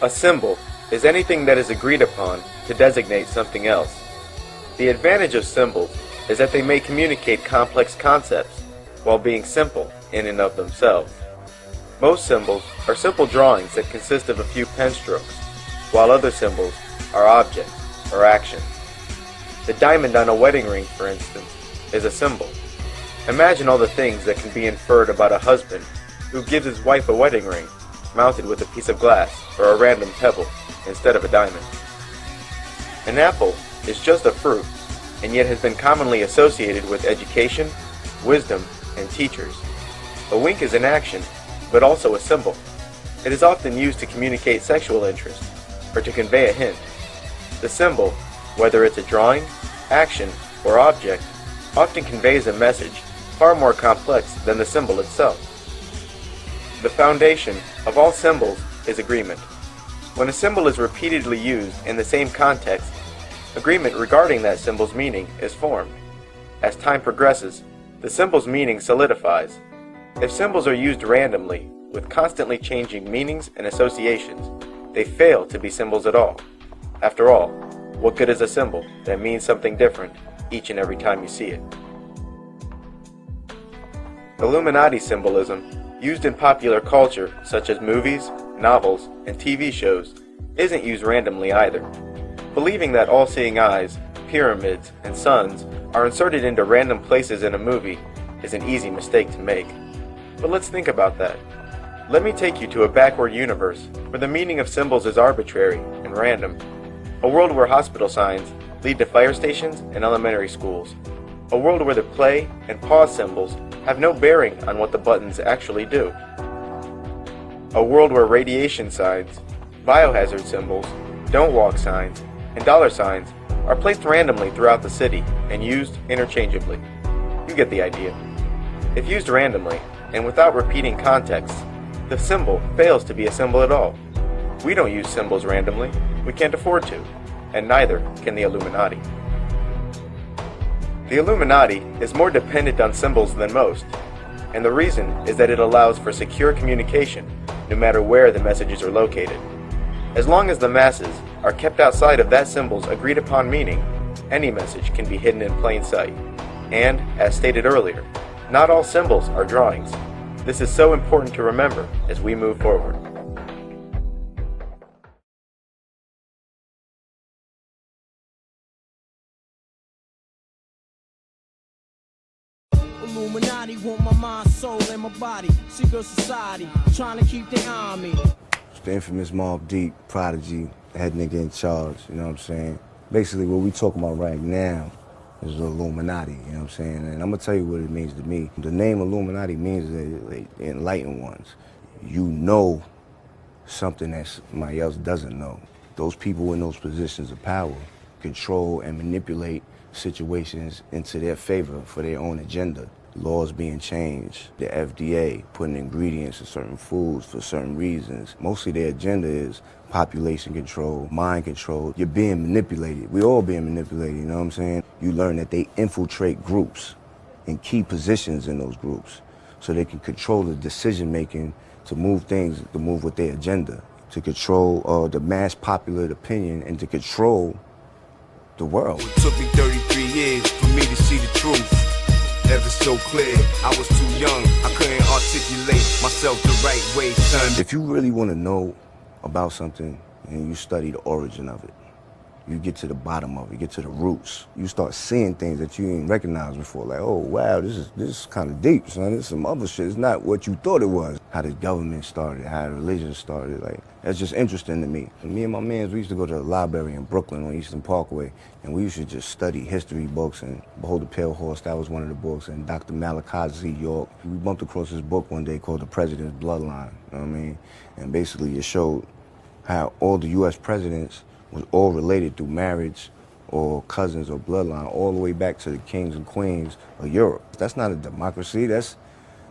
A symbol is anything that is agreed upon to designate something else. The advantage of symbols is that they may communicate complex concepts while being simple in and of themselves. Most symbols are simple drawings that consist of a few pen strokes, while other symbols are objects or actions. The diamond on a wedding ring, for instance, is a symbol. Imagine all the things that can be inferred about a husband who gives his wife a wedding ring mounted with a piece of glass or a random pebble instead of a diamond. An apple is just a fruit, and yet has been commonly associated with education, wisdom, and teachers. A wink is an action, but also a symbol. It is often used to communicate sexual interest, or to convey a hint. The symbol, whether it's a drawing, action, or object, often conveys a message far more complex than the symbol itself. The foundation of all symbols is agreement. When a symbol is repeatedly used in the same context, agreement regarding that symbol's meaning is formed. As time progresses, the symbol's meaning solidifies. If symbols are used randomly, with constantly changing meanings and associations, they fail to be symbols at all. After all, what good is a symbol that means something different each and every time you see it? Illuminati symbolism, used in popular culture such as movies, novels, and TV shows, isn't used randomly either. Believing that all-seeing eyes, pyramids, and suns are inserted into random places in a movie is an easy mistake to make. But let's think about that. Let me take you to a backward universe where the meaning of symbols is arbitrary and random. A world where hospital signs lead to fire stations and elementary schools. A world where the play and pause symbols have no bearing on what the buttons actually do. A world where radiation signs, biohazard symbols, don't walk signs, and dollar signs are placed randomly throughout the city and used interchangeably. You get the idea. If used randomly and without repeating context, the symbol fails to be a symbol at all. We don't use symbols randomly. We can't afford to, and neither can the Illuminati. The Illuminati is more dependent on symbols than most, and the reason is that it allows for secure communication no matter where the messages are located. As long as the masses are kept outside of that symbol's agreed upon meaning, any message can be hidden in plain sight. And, as stated earlier, not all symbols are drawings. This is so important to remember as we move forward. Illuminati want my mind, soul, and my body. Secret society, trying to keep their eye on me. It's the infamous Mobb Deep, Prodigy, head nigga in charge, you know what I'm saying? Basically, what we talking about right now is the Illuminati, you know what I'm saying? And I'm gonna tell you what it means to me. The name Illuminati means the enlightened ones. You know something that somebody else doesn't know. Those people in those positions of power control and manipulate situations into their favor for their own agenda. Laws being changed, the FDA putting ingredients in certain foods for certain reasons. Mostly their agenda is population control, mind control. You're being manipulated. We all being manipulated, you know what I'm saying? You learn that they infiltrate groups in key positions in those groups so they can control the decision making to move things, to move with their agenda, to control the mass popular opinion and to control the world. It took me 33 years for me to see the truth. Ever so clear, I was too young, I couldn't articulate myself the right way, son. If you really want to know about something and you study the origin of it, you get to the bottom of it, you get to the roots. You start seeing things that you didn't recognize before. Like, oh, wow, this is kind of deep, son. This is some other shit. It's not what you thought it was. How the government started, how the religion started. Like, that's just interesting to me. And me and my mans, we used to go to the library in Brooklyn on Eastern Parkway, and we used to just study history books, and Behold the Pale Horse, that was one of the books, and Dr. Malachi York. We bumped across this book one day called The President's Bloodline, you know what I mean? And basically it showed how all the U.S. presidents was all related through marriage or cousins or bloodline all the way back to the kings and queens of Europe. That's not a democracy, that's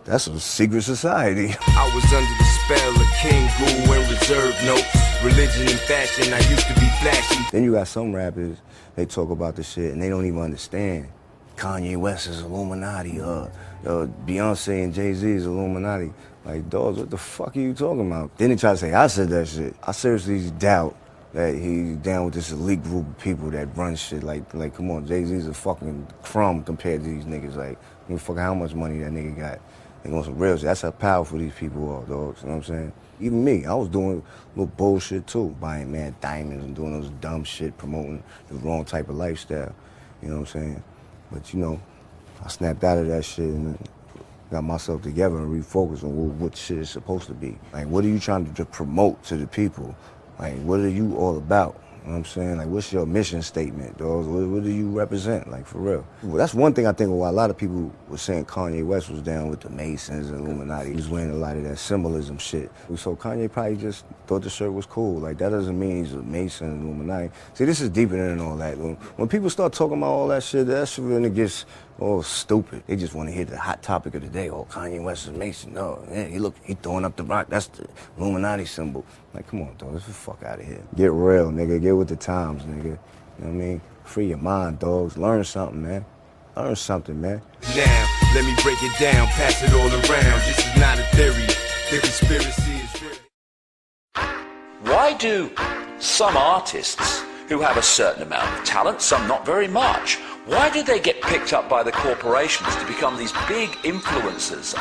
a secret society. I was under the spell of King Guru and reserve notes. Religion and fashion, I used to be flashy. Then you got some rappers, they talk about the shit and they don't even understand. Kanye West is Illuminati, Beyonce and Jay-Z is Illuminati. Like, dogs, what the fuck are you talking about? Then they try to say I said that shit. I seriously doubt that he's down with this elite group of people that run shit. Like, come on, Jay-Z's a fucking crumb compared to these niggas. Like, I mean, fuck how much money that nigga got. They want some real shit. That's how powerful these people are, dogs. You know what I'm saying? Even me, I was doing little bullshit too, buying mad diamonds and doing those dumb shit, promoting the wrong type of lifestyle. You know what I'm saying? But you know, I snapped out of that shit and got myself together and refocused on what shit is supposed to be. Like, what are you trying to promote to the people? Like, what are you all about? know what I'm saying? Like, what's your mission statement, dog? What do you represent, like, for real? Well, that's one thing I think why a lot of people were saying Kanye West was down with the Masons and Illuminati. He was wearing a lot of that symbolism shit. So Kanye probably just thought the shirt was cool. Like, that doesn't mean he's a Mason and Illuminati. See, this is deeper than all that. When people start talking about all that shit really gets all stupid. They just want to hear the hot topic of the day. Oh, Kanye West is Mason. No, yeah, he throwing up the rock. That's the Illuminati symbol. Like, come on, dog. Let's the fuck out of here. Get real, nigga. Get with the times, nigga. You know what I mean? Free your mind, dogs. Learn something, man. Learn something, man. Now, let me break it down, pass it all around. This is not a theory. The conspiracy is real. Why do some artists who have a certain amount of talent, some not very much, why do they get picked up by the corporations to become these big influencers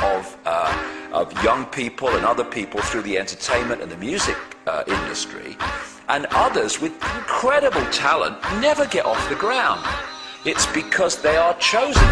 of young people and other people through the entertainment and the music industry, and others with incredible talent never get off the ground? It's because they are chosen.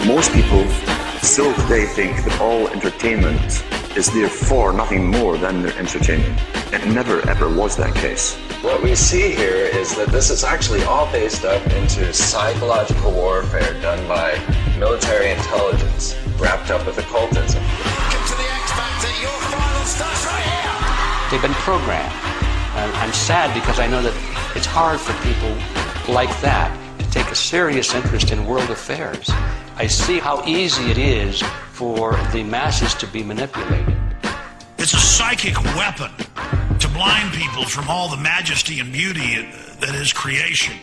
Most people still today think that all entertainment is therefore nothing more than their entertainment. It never ever was that case. What we see here is that this is actually all based up into psychological warfare done by military intelligence wrapped up with occultism. Welcome to the X Factor. Your final starts right here. They've been programmed. I'm sad because I know that it's hard for people like that to take a serious interest in world affairs. I see how easy it is for the masses to be manipulated. It's a psychic weapon to blind people from all the majesty and beauty that is creation.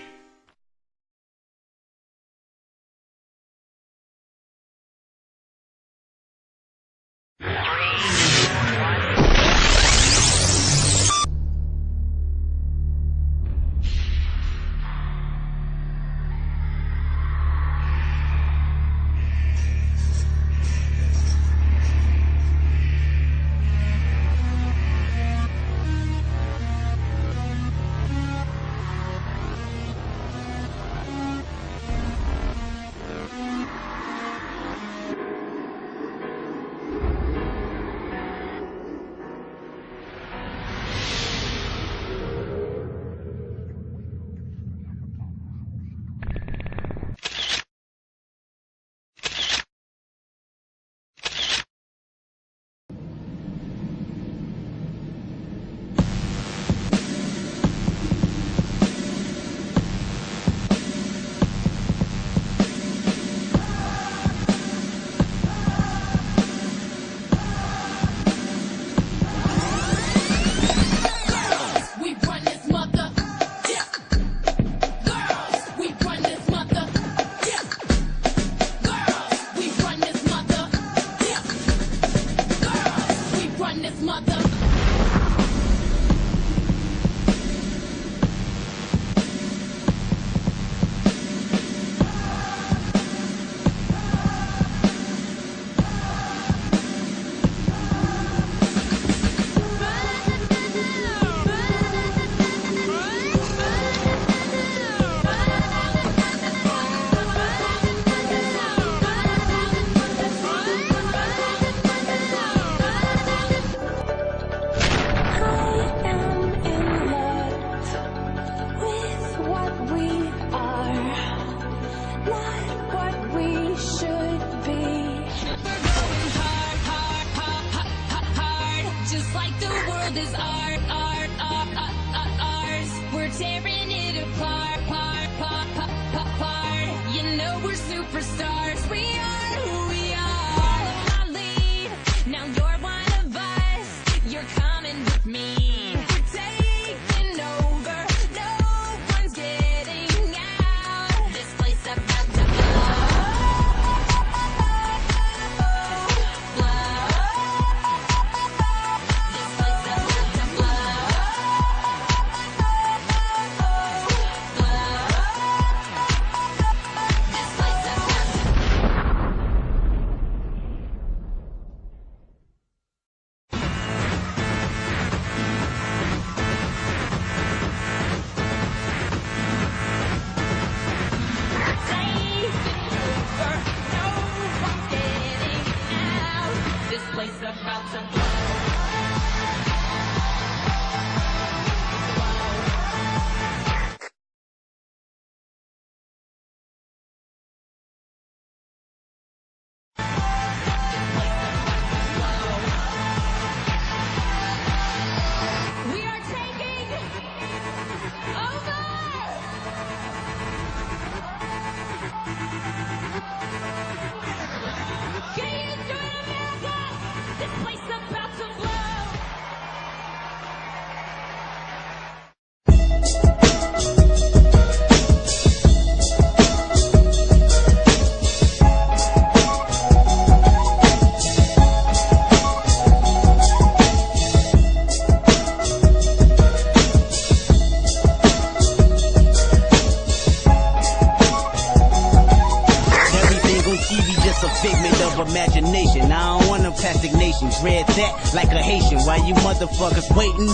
read that like a Haitian. While you motherfuckers waiting,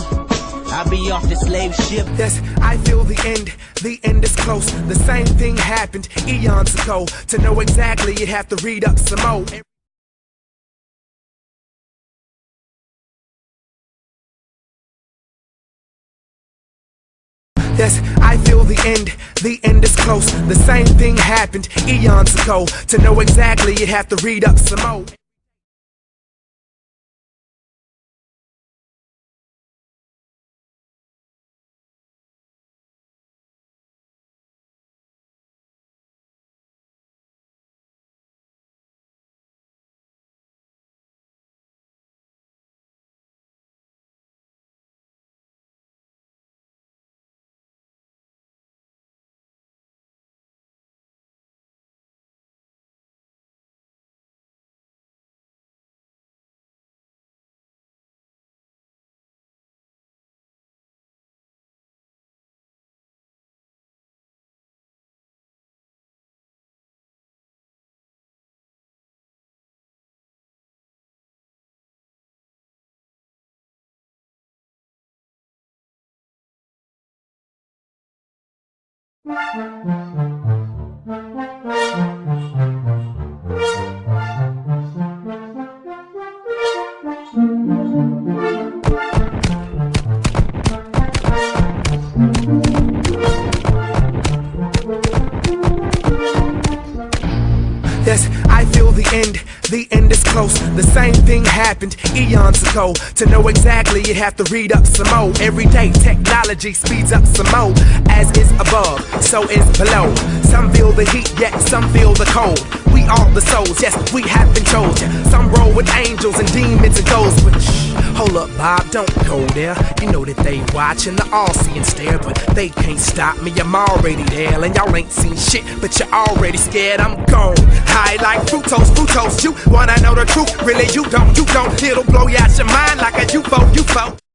I'll be off the slave ship. Yes, I feel the end is close. The same thing happened eons ago. To know exactly, you'd have to read up some more. Yes, I feel the end is close. The same thing happened eons ago. To know exactly, you'd have to read up some more. Yes, I feel the end is close. The same thing happened eons ago. To know exactly, you'd have to read up some more. Every day technology speeds up some more. As is above, so is below. Some feel the heat, yet some feel the cold. We are the souls, yes, we have been told. Some roll with angels and demons and ghosts. But shh, hold up, Bob, don't go there. You know that they watching, the all-seeing stare, but they can't stop me, I'm already there. And y'all ain't seen shit, but you're already scared. I'm gone, high like fructose. You wanna know the truth, really you don't. It'll blow you out your mind like a UFO.